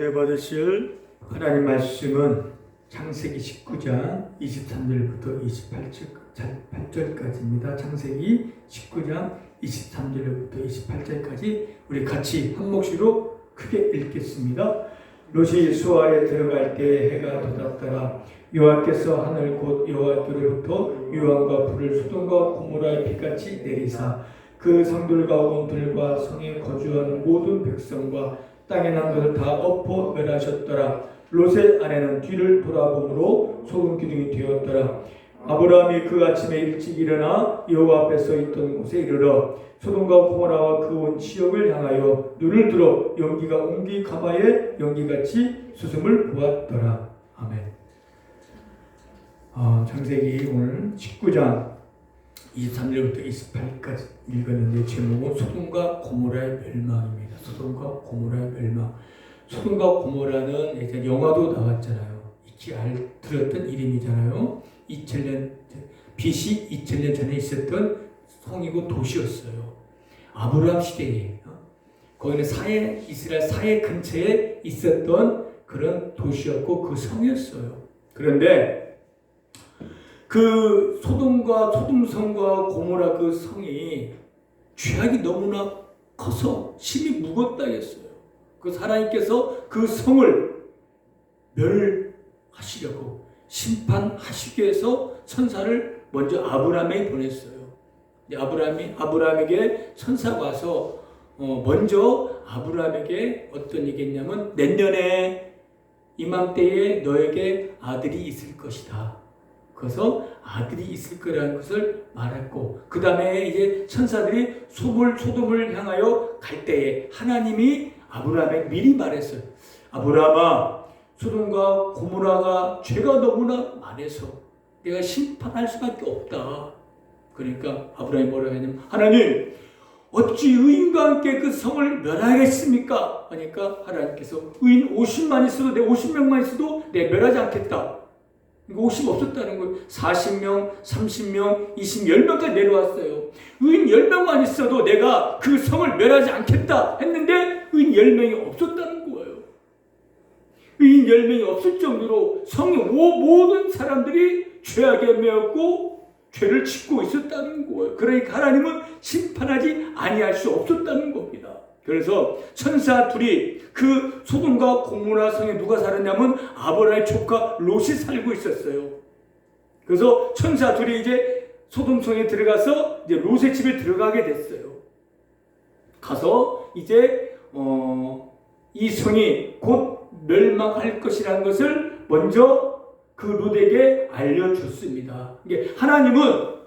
은혜 받으실 하나님 말씀은 창세기 19장 23절부터 28절까지입니다. 창세기 19장 23절부터 28절까지 우리 같이 한 몫으로 크게 읽겠습니다. 롯이 수아에 들어갈 때 해가 돋았더라. 여호와께서 하늘 곧 여호와께로부터 유황과 불을 소돔과 고모라의 빛같이 내리사 그 성들과 온들과 성에 거주하는 모든 백성과 땅에 난 것을 다 엎어 멸하셨더라. 롯의 아내는 뒤를 돌아보므로 소금 기둥이 되었더라. 아브라함이 그 아침에 일찍 일어나 여호와 앞에 서 있던 곳에 이르러 소돔과 고모라와 그 온 지역을 향하여 눈을 들어 연기가 옹기 가마에 연기같이 수음을 보았더라. 아멘. 창세기 오늘 19장 23절부터 28절까지 읽었는데 제목은 소돔과 고모라의 멸망입니다. 소돔과 고모라의 멸망. 소돔과 고모라는 예전 영화도 나왔잖아요. 익히 들었던 이름이잖아요. 2000년 BC 2000년 전에 있었던 성이고 도시였어요. 아브라함 시대에 거기는 이스라엘 사해 근처에 있었던 그런 도시였고 그 성이었어요. 그런데 그 소돔성과 고모라 그 성이 죄악이 너무나 커서 심히 묵었다 했어요. 그 하나님께서 그 성을 멸하시려고 심판하시기 위해서 천사를 먼저 아브라함에게 보냈어요. 아브라함에게 천사가 와서 먼저 아브라함에게 어떤 얘기했냐면 내년에 이맘때에 너에게 아들이 있을 것이다. 그래서 아들이 있을 거라는 것을 말했고 그 다음에 이제 천사들이 소돔을 향하여 갈 때에 하나님이 아브라함에게 미리 말했어요. 아브라함아, 소돔과 고모라가 죄가 너무나 많아서 내가 심판할 수밖에 없다. 그러니까 아브라함이 뭐라고 했냐면 하나님 어찌 의인과 함께 그 성을 멸하겠습니까? 하니까 하나님께서 의인 50만 있어도 내 50명만 있어도 내 멸하지 않겠다. 50 없었다는 거예요. 40명, 30명, 10명까지 내려왔어요. 의인 10명만 있어도 내가 그 성을 멸하지 않겠다 했는데 의인 10명이 없었다는 거예요. 의인 10명이 없을 정도로 성의 모든 사람들이 죄악에 매였고 죄를 짓고 있었다는 거예요. 그러니까 하나님은 심판하지 아니할 수 없었다는 겁니다. 그래서 천사 둘이 그 소돔과 고모라 성에 누가 살았냐면 아브라함의 조카 롯이 살고 있었어요. 그래서 천사 둘이 이제 소돔성에 들어가서 이제 롯의 집에 들어가게 됐어요. 가서 이제 이 성이 곧 멸망할 것이라는 것을 먼저 그 롯에게 알려줬습니다. 이게 하나님은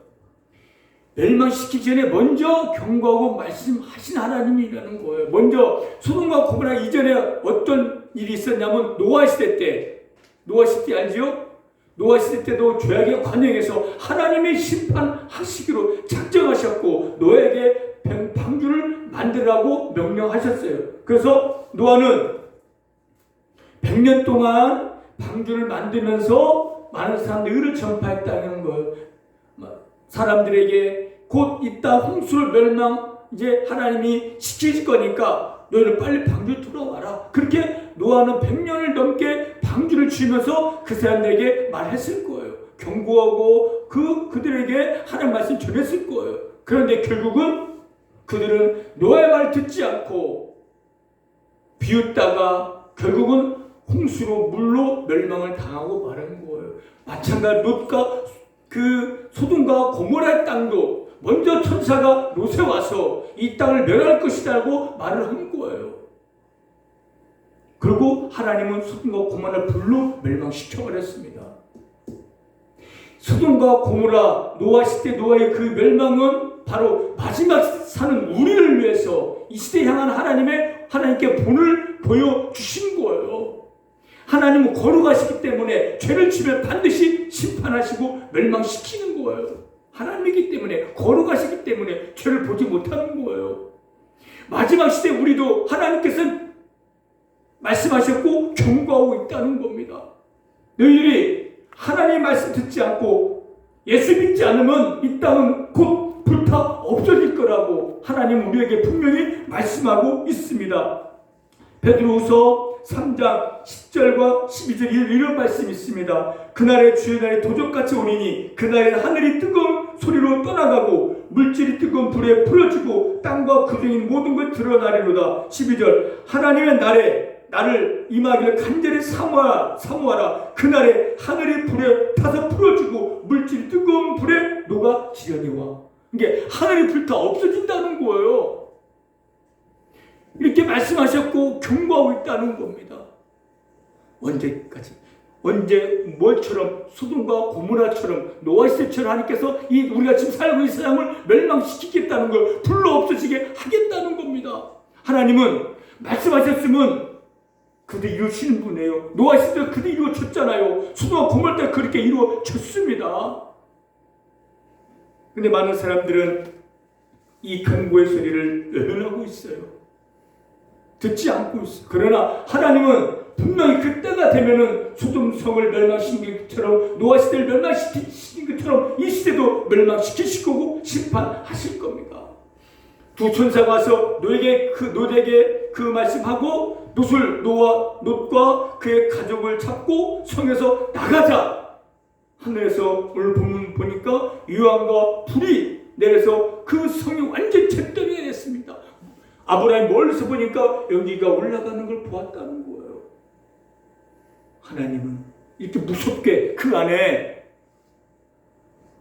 멸망시키기 전에 먼저 경고하고 말씀하신 하나님이라는 거예요. 먼저 소돔과 고모라 이전에 어떤 일이 있었냐면 노아 시대 때 알지요? 노아 시대 때도 죄악에 관영해서 하나님이 심판하시기로 작정하셨고 노아에게 방주를 만들라고 명령하셨어요. 그래서 노아는 100년 동안 방주를 만들면서 많은 사람들이 의를 전파했다는 거예요. 사람들에게 곧 이따 홍수를 이제 하나님이 시키실 거니까 너희는 빨리 방주에 들어와라. 그렇게 노아는 100년을 넘게 방주를 지으면서 그 사람들에게 말했을 거예요. 경고하고 그들에게 하나님 말씀 전했을 거예요. 그런데 결국은 그들은 노아의 말을 듣지 않고 비웃다가 결국은 홍수로 물로 멸망을 당하고 마는 거예요. 마찬가지로 롯과 그 소돔과 고모라의 땅도 먼저 천사가 롯에 와서 이 땅을 멸할 것이라고 말을 한 거예요. 그리고 하나님은 소돔과 고모라를 불로 멸망시켜버렸습니다. 소돔과 고모라 노아 시대 노아의 그 멸망은 바로 마지막 사는 우리를 위해서 이 시대에 향한 하나님께 본을 보여주신 거예요. 하나님은 거룩하시기 때문에 죄를 지면 반드시 심판하시고 멸망시키는 거예요. 하나님이기 때문에 거룩하시기 때문에 죄를 보지 못하는 거예요. 마지막 시대 우리도 하나님께서 말씀하셨고 경고하고 있다는 겁니다. 너희들이 하나님의 말씀 듣지 않고 예수 믿지 않으면 이 땅은 곧 불타 없어질 거라고 하나님 우리에게 분명히 말씀하고 있습니다. 베드로후서 3장 10절과 12절 이런 말씀이 있습니다. 그날의 주의 날이 도적같이 오리니 그날에 하늘이 뜨거운 소리로 떠나가고 물질이 뜨거운 불에 풀어지고 땅과 그 중인 모든 것 드러나리로다. 12절 하나님의 날에 나를 임하기를 간절히 사모하라. 그날에 하늘이 불에 타서 풀어지고 물질이 뜨거운 불에 녹아지려니와. 이게 하늘이 불타 없어진다는 거예요. 이렇게 말씀하셨고 경고하고 있다는 겁니다. 언제까지? 언제 뭘처럼 소돔과 고모라처럼 노아 시대처럼 하나님께서 우리가 지금 살고 있는 세상을 멸망시키겠다는 걸 불로 없어지게 하겠다는 겁니다. 하나님은 말씀하셨으면 그들 이루시는 분이에요. 노아 시대 그들 이루어졌잖아요. 소돔과 고모라 때 그렇게 이루어졌습니다. 근데 많은 사람들은 이 경고의 소리를 외면하고 있어요. 듣지 않고 있어요. 그러나 하나님은 분명히 그때가 되면은 소돔성을 멸망시킨 것처럼 노아 시대를 멸망시킨 것처럼 이 시대도 멸망시키실 거고 심판하실 겁니다. 두 천사가 와서 노에게 그 말씀하고 롯과 그의 가족을 잡고 성에서 나가자. 하늘에서 오늘 본문 보니까 유황과 불이 내려서 그 성이 완전 잿더미가 됐습니다. 아브라함이 멀리서 보니까 연기가 올라가는 걸 보았다는 거예요. 하나님은 이렇게 무섭게 그 안에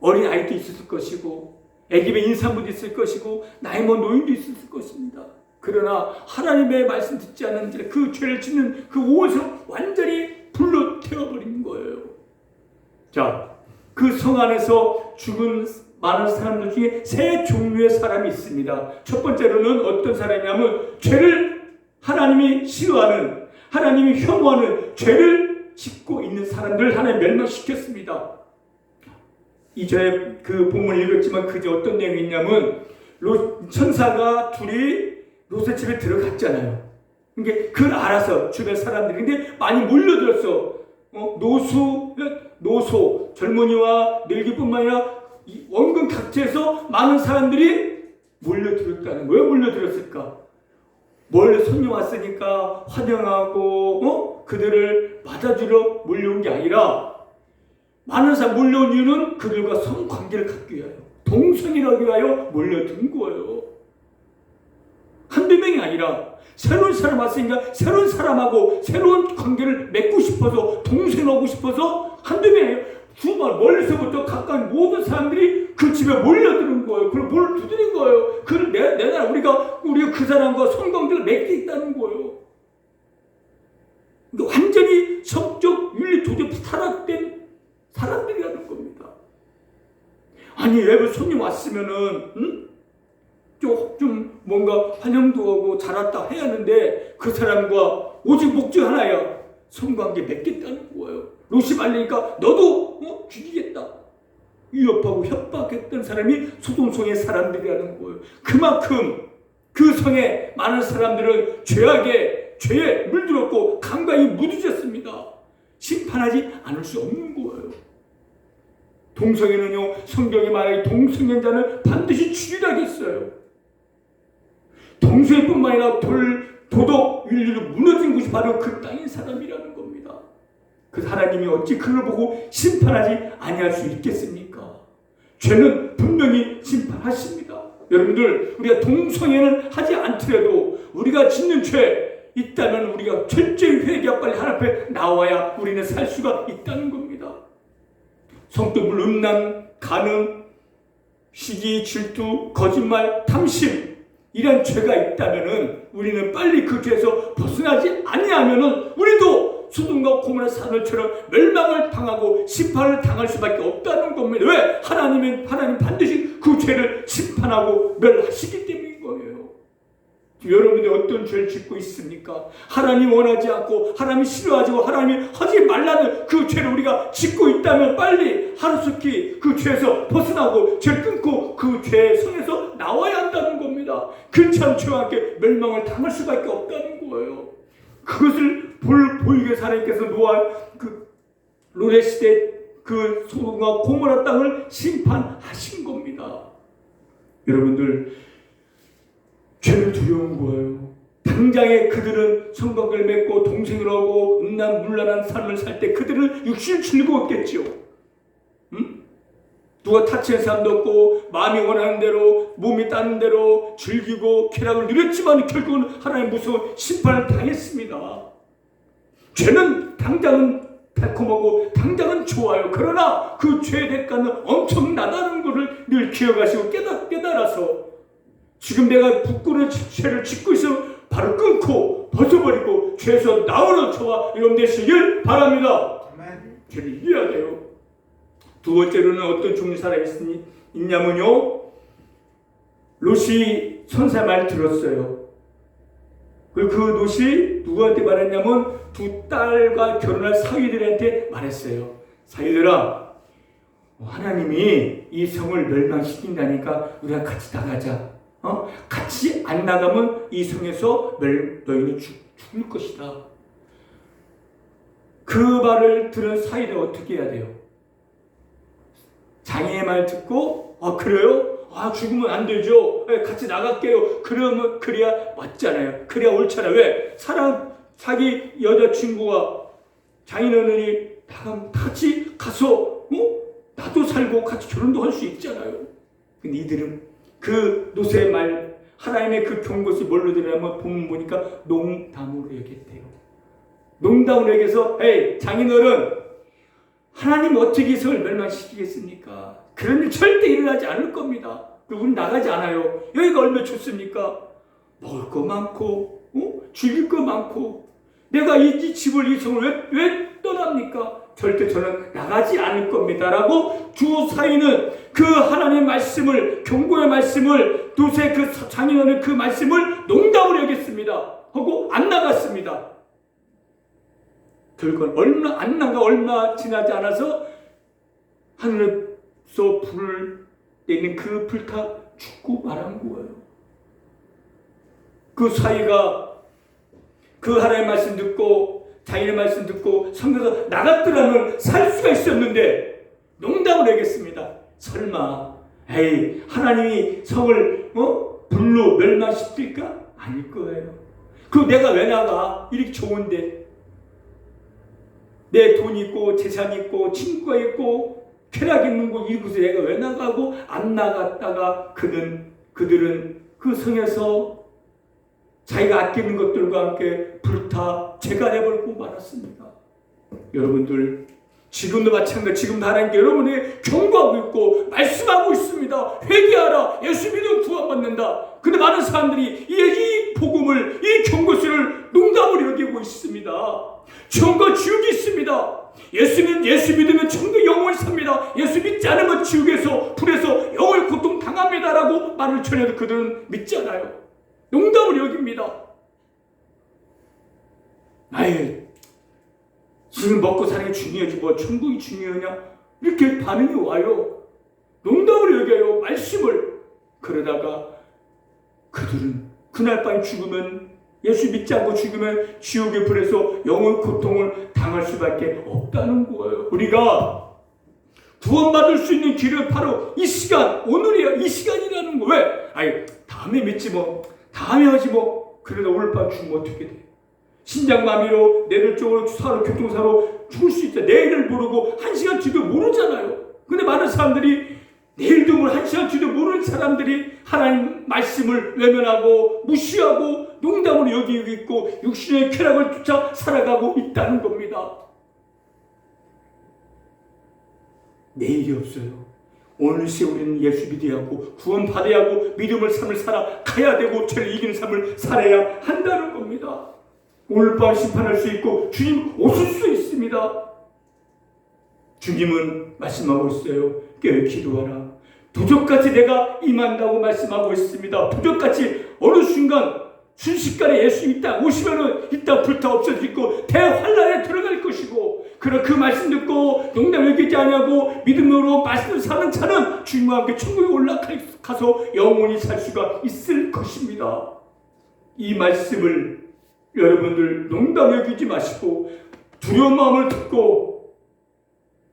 어린 아이도 있었을 것이고 애기의 인산부도 있을 것이고 나이 먹은 노인도 있었을 것입니다. 그러나 하나님의 말씀 듣지 않은 자 그 죄를 짓는 그 온 완전히 불로 태워버린 거예요. 자, 그 성 안에서 죽은 많은 사람들 중에 세 종류의 사람이 있습니다. 첫 번째로는 어떤 사람이냐면 죄를 하나님이 싫어하는, 하나님이 혐오하는 죄를 짓고 있는 사람들을 하나님 멸망시켰습니다. 이제 그 본문을 읽었지만 그게 어떤 내용이 있냐면 천사가 둘이 롯의 집에 들어갔잖아요. 그러니까 그걸 알아서 주변 사람들이 근데 많이 몰려들었어. 노소, 젊은이와 늙이뿐만 아니라 원근 각지에서 많은 사람들이 몰려들었다는 거예요. 왜 몰려들었을까? 원래 손님 왔으니까 환영하고 그들을 맞아주러 몰려온 게 아니라 많은 사람 몰려온 이유는 그들과 성관계를 갖기 위하여 동성이라기 위하여 몰려든 거예요. 한두 명이 아니라 새로운 사람 왔으니까 새로운 사람하고 새로운 관계를 맺고 싶어서 동생하고 싶어서 한두 명이에요. 정말 멀리서부터 가까운 모든 사람들이 그 집에 몰려드는 거예요. 그걸 뭘 두드린 거예요. 그걸 내가 우리가 그 사람과 성관계를 맺게 있다는 거예요. 완전히 성적 윤리 도저히 타락된 사람들이라는 겁니다. 아니 왜 손님 왔으면은 좀 뭔가 환영도 하고 잘 왔다 해야 하는데 그 사람과 오직 목적 하나야. 성관계 맺겠다는 거예요. 롯이 말리니까 너도 죽이겠다. 위협하고 협박했던 사람이 소돔성의 사람들이라는 거예요. 그만큼 그 성에 많은 사람들은 죄에 물들었고 강가에 묻어졌습니다. 심판하지 않을 수 없는 거예요. 동성애는요, 성경에 말하기 동성애자는 반드시 죽이라 했어요. 동성애뿐만 아니라 도덕 윤리로 무너진 곳이 바로 그 땅인 사람이라는 겁니다. 그 하나님이 어찌 그걸 보고 심판하지 아니할 수 있겠습니까? 죄는 분명히 심판하십니다. 여러분들, 우리가 동성애는 하지 않더라도 우리가 짓는 죄 있다면 우리가 철저히 회개하고 빨리 하나님 앞에 나와야 우리는 살 수가 있다는 겁니다. 성도물, 음란, 간음, 시기, 질투, 거짓말, 탐심 이런 죄가 있다면은 우리는 빨리 그 죄에서 벗어나지 아니하면은 우리도 소돔과 고모라 산울처럼 멸망을 당하고 심판을 당할 수밖에 없다는 겁니다. 왜? 하나님 반드시 그 죄를 심판하고 멸하시기 때문인 거예요. 여러분이 어떤 죄를 짓고 있습니까? 하나님 원하지 않고 하나님이 싫어하지 않고 하나님이 하지 말라는 그 죄를 우리가 짓고 있다면 빨리 하루속히 그 죄에서 벗어나고 죄를 끊고 그 죄의 성에서 나와야 한다는 겁니다. 그렇지 않은 죄와 함께 멸망을 당할 수밖에 없다는 거예요. 그것을 보이기 위해서 하나님께서 롯의 시대 그 소돔과 고모라 땅을 심판하신 겁니다. 여러분들, 죄는 두려운 거예요. 당장에 그들은 성관계를 맺고 동생을 하고 음란물란한 삶을 살 때 그들은 육신을 즐거웠겠지요. 응? 누가 타치한 사람도 없고 마음이 원하는 대로 몸이 따는 대로 즐기고 쾌락을 누렸지만 결국은 하나님의 무서운 심판을 당했습니다. 죄는 당장은 달콤하고 당장은 좋아요. 그러나 그 죄의 대가는 엄청나다는 것을 늘 기억하시고 깨달아서 지금 내가 부끄러운 죄를 짓고 있으면 바로 끊고 벗어버리고 죄에서 나오는 저와 여러분 되시길 바랍니다. 죄를 이겨야 돼요. 두 번째로는 어떤 종류 사람이 있냐면요, 롯이 선사 말 들었어요. 그 롯이 누구한테 말했냐면 두 딸과 결혼할 사위들한테 말했어요. 사위들아, 하나님이 이 성을 멸망시킨다니까 우리가 같이 나가자. 같이 안 나가면 이 성에서 너희는 죽을 것이다. 그 말을 들은 사위들 어떻게 해야 돼요? 장애의 말 듣고 그래요? 죽으면 안 되죠. 같이 나갈게요. 그래야 맞잖아요. 그래야 옳잖아요. 왜? 자기 여자친구가 장인어른이 같이 가서 나도 살고 같이 결혼도 할 수 있잖아요. 근데 이들은 그 롯의 말, 하나님의 그 경고시 뭘로 들으냐면 보면 보니까 농담으로 여겼대요. 농담으로 여겨서 장인어른, 하나님 어떻게 이 성을 멸망시키겠습니까? 그런 일 절대 일어나지 않을 겁니다. 우린 나가지 않아요. 여기가 얼마나 좋습니까? 먹을 거 많고 즐길 거 많고 내가 이 집을, 이 성을 왜 떠납니까? 절대 저는 나가지 않을 겁니다. 라고 두 사위는 그 하나님의 말씀을, 경고의 말씀을, 롯의 그 장인어른의 그 말씀을 농담으로 여겼습니다. 하고 안 나갔습니다. 결국 얼마 지나지 않아서 하늘에서 불을 내리는 그 불타 죽고 말한 거예요. 그 사위가 그 하나님의 말씀 듣고 자기의 말씀 듣고 성경에서 나갔더라면 살 수가 있었는데 농담을 하겠습니다. 설마 하나님이 성을 불로 멸망시킬까? 아닐 거예요. 내가 왜 나가? 이렇게 좋은데 내 돈이 있고 재산이 있고 친구가 있고 쾌락 있는 곳 이곳에 내가 왜 나가고 안 나갔다가 그들은 그 성에서 자기가 아끼는 것들과 함께 불타 재가 내버리고 말았습니다. 여러분들 지금도 마찬가지, 지금도 하나님께 여러분에게 경고하고 있고 말씀하고 있습니다. 회개하라. 예수 믿으면 구원받는다. 근데 많은 사람들이 이 복음을, 이 경고서를 농담으로 여기고 있습니다. 천국 지옥이 있습니다. 예수 믿으면 천국 영원히 삽니다. 예수 믿지 않으면 지옥에서 불에서 영원히 고통 당합니다라고 말을 전해도 그들은 믿지 않아요. 농담으로 여깁니다. 지금 먹고 사는 게 중요하지 뭐 천국이 중요하냐? 이렇게 반응이 와요. 농담으로 여겨요. 말씀을. 그러다가 그들은 그날 밤 죽으면, 예수 믿지 않고 죽으면 지옥의 불에서 영원 고통을 당할 수밖에 없다는 거예요. 우리가 구원받을 수 있는 길은 바로 이 시간, 오늘이야. 이 시간이라는 거. 왜? 다음에 믿지 뭐, 다음에 하지 뭐. 그러다 오늘 밤 죽으면 어떻게 돼? 심장마비로, 뇌졸중으로, 교통사로 죽을 수 있다. 내일을 모르고 한 시간 뒤도 모르잖아요. 근데 많은 사람들이 내일도 모르고 한 시간 뒤도 모르는 사람들이 하나님 말씀을 외면하고 무시하고 농담으로 여기고 있고 육신의 쾌락을 쫓아 살아가고 있다는 겁니다. 내일이 없어요. 오늘 시에 우리는 예수 믿어야 하고 구원 받아야 하고 믿음을 삶을 살아가야 되고 죄를 이기는 삶을 살아야 한다는 겁니다. 오늘 밤 심판할 수 있고 주님 오실 수 있습니다. 주님은 말씀하고 있어요. 깨어 기도하라. 도적같이 내가 임한다고 말씀하고 있습니다. 도적같이 어느 순간 순식간에 예수 이따 오시면은 이따 불타 없어지고 대환란에 들어갈 것이고, 그런 그 말씀 듣고 농담 여기지 아니하고 믿음으로 말씀을 사는 자는 주님과 함께 천국에 올라가서 영원히 살 수가 있을 것입니다. 이 말씀을 여러분들 농담 여기지 마시고 두려운 마음을 듣고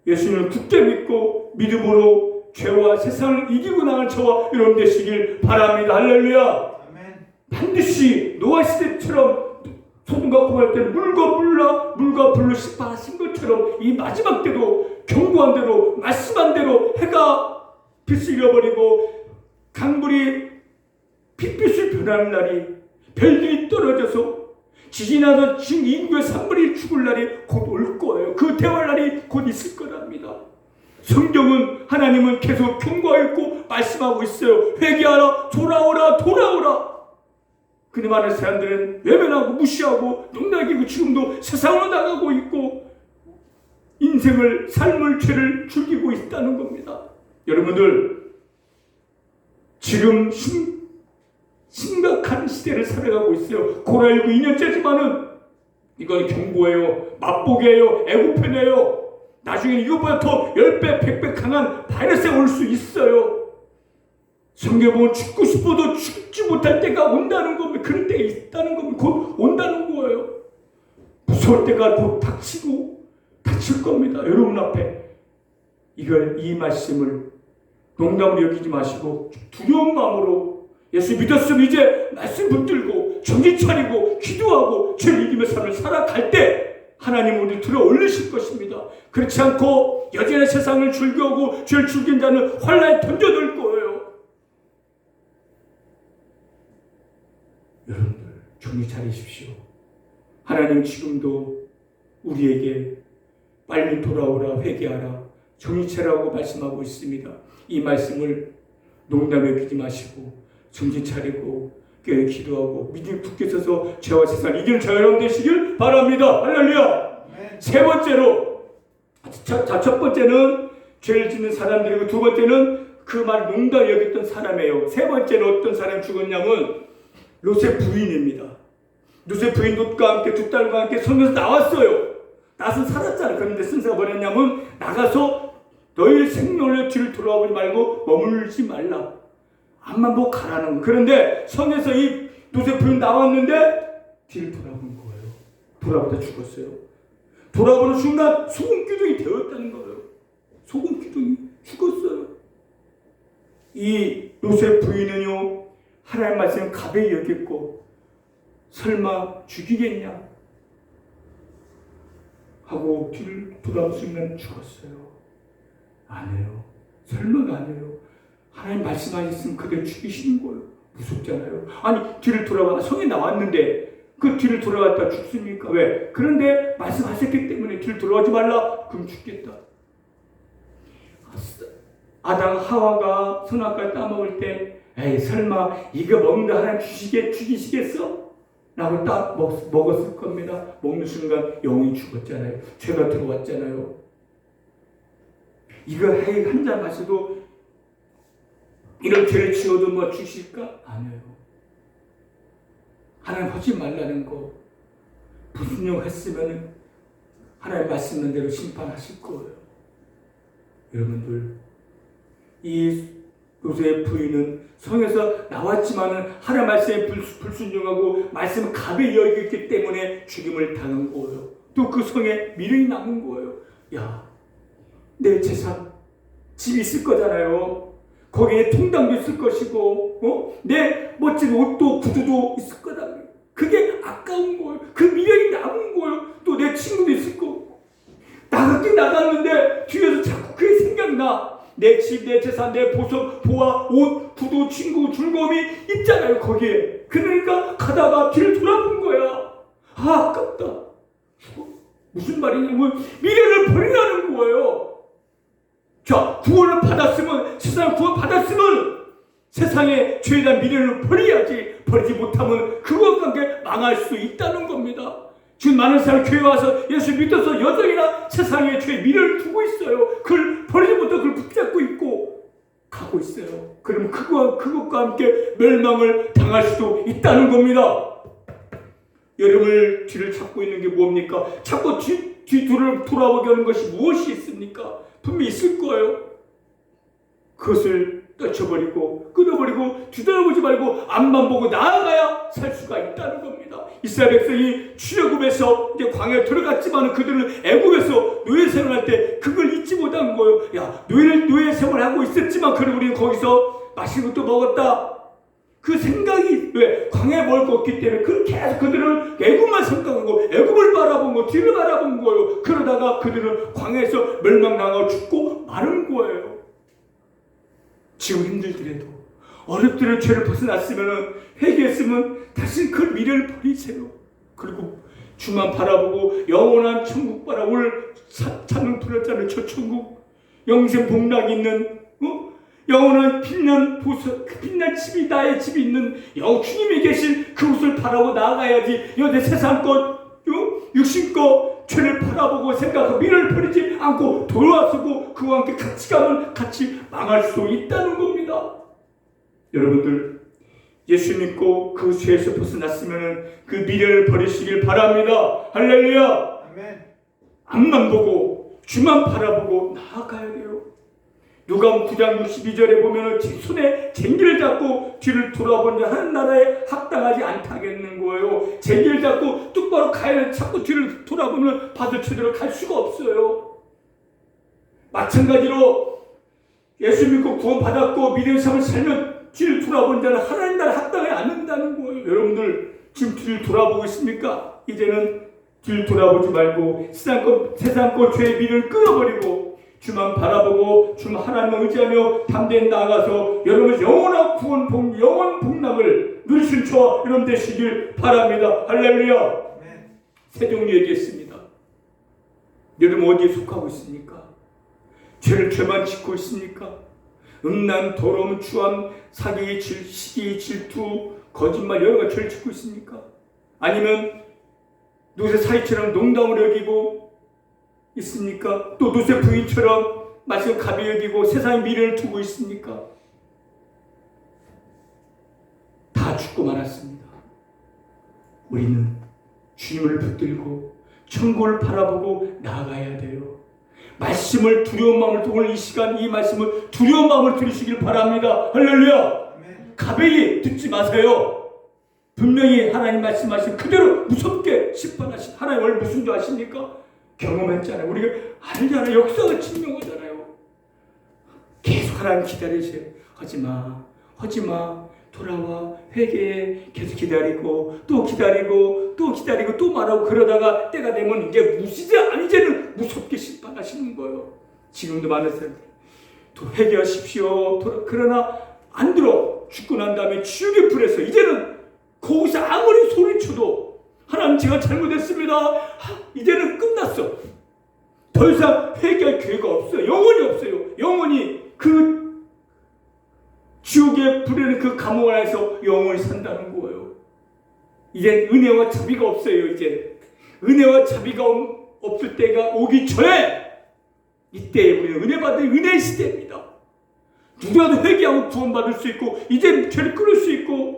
예수님을 굳게 믿고 믿음으로 죄와 세상을 이기고 나갈 저와 여러분 되시길 바랍니다. 할렐루야. 아멘. 반드시 노아 시대처럼 소돔과 고모라 때는 물과 불로 씻어하신 것처럼 이 마지막 때도 경고한 대로 말씀한 대로 해가 빛을 잃어버리고 강물이 빛빛을 변하는 날이, 별들이 떨어져서 지진이 나서 지금 인구의 3분의 1 죽을 날이 곧 올 거예요. 그 대화할 날이 곧 있을 거랍니다. 성경은, 하나님은 계속 경고하고 말씀하고 있어요. 회개하라, 돌아오라. 근데 많은 사람들은 외면하고 무시하고 농락이고 지금도 세상으로 나가고 있고 삶을 죄를 즐기고 있다는 겁니다. 여러분들, 지금 심각한 시대를 살아가고 있어요. 코로나19 2년째지만은 이건 경고예요. 맛보기예요. 애국편이에요. 나중에는 이것보다 더 10배, 100배 강한 바이러스가 올 수 있어요. 성경 보면 죽고 싶어도 죽지 못할 때가 온다는 겁니다. 그럴 때가 있다는 겁니다. 곧 온다는 거예요. 무서울 때가 곧 닥칠 겁니다. 여러분 앞에 이 말씀을 농담으로 여기지 마시고 두려운 마음으로 예수 믿었으면 이제 말씀 붙들고 정신 차리고 기도하고 죄를 이기며 삶을 살아갈 때 하나님은 우리를 들어 올리실 것입니다. 그렇지 않고 여전히 세상을 즐겨오고 죄를 즐긴 자는 환란에 던져놓을 거예요. 여러분들 정신 차리십시오. 하나님 지금도 우리에게 빨리 돌아오라, 회개하라, 정신 차리라고 말씀하고 있습니다. 이 말씀을 농담에 여기지 마시고 정신 차리고 깨어 기도하고 믿음이 굳게 서서 죄와 세상을 이기는 저와 여러분 되시길 바랍니다. 할렐루야. 네. 세 번째로, 첫 번째는 죄를 짓는 사람들이고 두 번째는 그 말 농담에 여겼던 사람이에요. 세 번째는 어떤 사람이 죽었냐면 롯의 부인입니다. 롯의 부인 롯과 함께 두 딸과 함께 성에서 나왔어요. 낫은 살았잖아요. 그런데 선생가 뭐랬냐면 나가서 너희 생명을 뒤를 돌아보지 말고 머물지 말라. 앞만 보고 가라는 거예요. 그런데 성에서 이 롯의 부인 나왔는데 뒤를 돌아본 거예요. 돌아보다 죽었어요. 돌아보는 순간 소금기둥이 되었다는 거예요. 소금기둥이 죽었어요. 이 롯의 부인은요, 하나님 말씀 가벼이 여겼고 설마 죽이겠냐 하고 뒤를 돌아본 순간 죽었어요. 아니에요. 설마가 아니에요. 하나님 말씀하셨으면 그대로 죽이시는 거예요. 무섭잖아요. 아니 뒤를 돌아와 성에 나왔는데 그 뒤를 돌아갔다 죽습니까? 왜? 그런데 말씀하셨기 때문에 뒤를 돌아가지 말라. 그럼 죽겠다. 아담 하와가 선악과를 따먹을 때 에이 설마 이거 먹는다 하나님 죽이시겠어? 라고 딱 먹었을 겁니다. 먹는 순간 영이 죽었잖아요. 죄가 들어왔잖아요. 이거 한 잔 마셔도 이런 죄를 지어도 뭐 주실까? 아니에요. 하나님 하지 말라는 거 불순종했으면 하나님 말씀하는 대로 심판하실 거예요. 여러분들, 이 롯의 부인은 성에서 나왔지만은 하나님 말씀에 불순종하고 말씀을 가벼이 여겼기 때문에 죽임을 당한 거예요. 또 그 성에 미련이 남은 거예요. 야, 내 재산, 집이 있을 거잖아요. 거기에 통장도 있을 것이고, 내 멋진 옷도 구두도 있을 거다. 그게 아까운 거예요. 그 미련이 남은 거예요. 또 내 친구도 있을 거고. 나갔긴 나갔는데 뒤에서 자꾸 그게 생각나. 내 집, 내 재산, 내 보석, 보화, 옷, 구두, 친구, 즐거움이 있잖아요. 거기에. 그러니까 가다가 뒤를 돌아본 거야. 아, 아깝다. 무슨 말이냐면 미련을 버리라는 거예요. 자, 구원을 받았으면, 세상을 구원 받았으면 세상에 죄에 대한 미련을 버려야지. 버리지 못하면 그것과 함께 망할 수 있다는 겁니다. 지금 많은 사람이 교회 와서 예수 믿어서 여전히나 세상에 죄에 미련을 두고 있어요. 그걸 버리지 못하고 그걸 붙잡고 있고 가고 있어요. 그러면 그것과 함께 멸망을 당할 수도 있다는 겁니다. 여러분을 뒤를 찾고 있는 게 뭡니까? 자꾸 뒤를 돌아보게 하는 것이 무엇이 있습니까? 분명히 있을 거예요. 그것을 떨쳐버리고 끊어버리고 뒤돌아보지 말고 앞만 보고 나아가야 살 수가 있다는 겁니다. 이스라엘 백성이 출애굽에서 이제 광야에 들어갔지만 그들은 애굽에서 노예 생활할 때 그걸 잊지 못한 거예요. 야, 노예 생활하고 있었지만 그래 우리는 거기서 맛있는 것도 먹었다. 그 생각이 왜 광야에 뭘 걷기 때문에 계속 그들은 애굽만 생각하고 애굽을 바라본 뒤를 바라본 거예요. 그러다가 그들은 광야에서 멸망당하고 죽고 마른 거예요. 지금 힘들더라도 어렵더라도 죄를 벗어났으면 회개했으면 다시 그 미래를 버리세요. 그리고 주만 바라보고 영원한 천국 오늘 찬양 불렀잖아요. 저 천국 영생 복락이 있는 영원한 빛난 집이 나의 집이 있는 주님이 계신 그곳을 바라보고 나아가야지. 내 세상 것 육신 것 죄를 바라보고 생각하고 미래를 버리지 않고 돌아서고 그와 함께 같이 가면 같이 망할 수 있다는 겁니다. 여러분들 예수 믿고 그 죄에서 벗어났으면 그 미래를 버리시길 바랍니다. 할렐루야. 아멘. 앞만 보고 주만 바라보고 나아가야 돼요. 누가복음 9장 62절에 보면은 손에 쟁기를 잡고 뒤를 돌아보니 하는 나라에 합당하지 않다겠는 거예요. 쟁기를 잡고 똑바로 가야 자꾸 뒤를 돌아보면 받을 제대로 갈 수가 없어요. 마찬가지로 예수 믿고 구원 받았고 믿음의 삶을 살면 뒤를 돌아본 자는 하나님 나라에 합당하지 않는다는 거예요. 여러분들 지금 뒤를 돌아보고 있습니까? 이제는 뒤를 돌아보지 말고 세상 것 죄의 미를 끊어버리고 주만 바라보고 주 하나님을 의지하며 담대히 나아가서 여러분 영원한 구원 영원 복락을 누리신 저와 여러분 되시길 바랍니다. 할렐루야. 세 종류 얘기했습니다. 여러분 어디에 속하고 있습니까? 죄만 짓고 있습니까? 음란, 더러움, 추함, 사기, 시기, 질투, 거짓말 여러 가지 죄를 짓고 있습니까? 아니면 노새 사이처럼 농담을 여기고 있습니까? 또 노새 부인처럼 마치 가벼이 여기고 세상의 미래를 두고 있습니까? 다 죽고 말았습니다. 우리는 주님을 붙들고 천국을 바라보고 나아가야 돼요. 말씀을 두려운 마음을 오늘 이 시간 이 말씀을 두려운 마음을 들으시길 바랍니다. 할렐루야. 가벼이 듣지 마세요. 분명히 하나님 말씀하신 그대로 무섭게 심판하신 하나님 원래 무슨 줄 아십니까? 경험했잖아요. 우리가 알잖아요. 역사가 증명하잖아요. 계속 하나님 기다리세요. 하지마 돌아와 회개해. 계속 기다리고 또 기다리고 또 말하고 그러다가 때가 되면 이제 이제는 무섭게 심판하시는 거예요. 지금도 많은 사람들 회개하십시오. 그러나 안 들어. 죽고 난 다음에 지옥의 불에서 이제는 거기서 아무리 소리쳐도 하나님 제가 잘못했습니다. 이제는 끝났어. 더 이상 회개할 기회가 없어요. 영원히 없어요. 영원히 그 지옥의 불에는 그 감옥 안에서 영원히 산다는 거예요. 이제 은혜와 자비가 없어요. 이제 은혜와 자비가 없을 때가 오기 전에 이때에 우리는 은혜 받을 은혜의 시대입니다. 누구라도 회개하고 구원받을 수 있고 이제 죄를 끊을 수 있고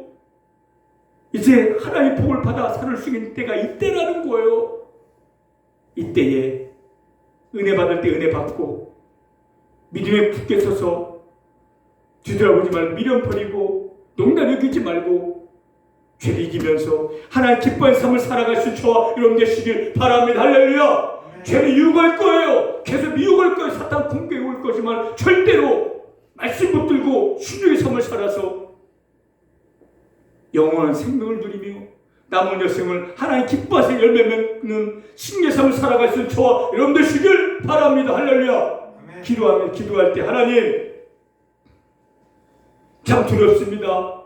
이제 하나님의 복을 받아 살 수 있는 때가 이때라는 거예요. 이때에 은혜 받을 때 은혜 받고 믿음에 굳게 서서 뒤돌아보지 말고 미련 버리고 농담 여기지 말고 죄를 이기면서 하나님 기뻐하는 삶을 살아갈 수 있는 저와 여러분 되시길 바랍니다. 할렐루야. 죄를 유혹할 거예요. 계속 미혹할 거예요. 사탄 공격해 올 거지만 절대로 말씀 붙들고 순종의 삶을 살아서 영원한 생명을 누리며 남은 여생을 하나님 기뻐하시는 열매 맺는 신의 삶을 살아갈 수 있는 저와 여러분들 되시길 바랍니다. 할렐루야. 기도할 때 하나님 참 두렵습니다.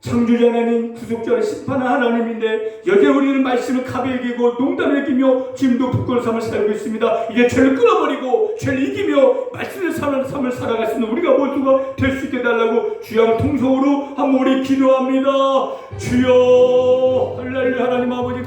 창조자 하나님, 구속자를 심판한 하나님인데 여전히 우리는 말씀을 가벼이 여기고 농담을 여기며 지금도 부끄러운 삶을 살고 있습니다. 이제 죄를 끊어버리고 죄를 이기며 말씀의 삶을 살아갈 수 있는 우리가 모두가 될 수 있게 해달라고 주여 통성으로 한번 우리 기도합니다. 주여 할렐루야. 하나님 아버지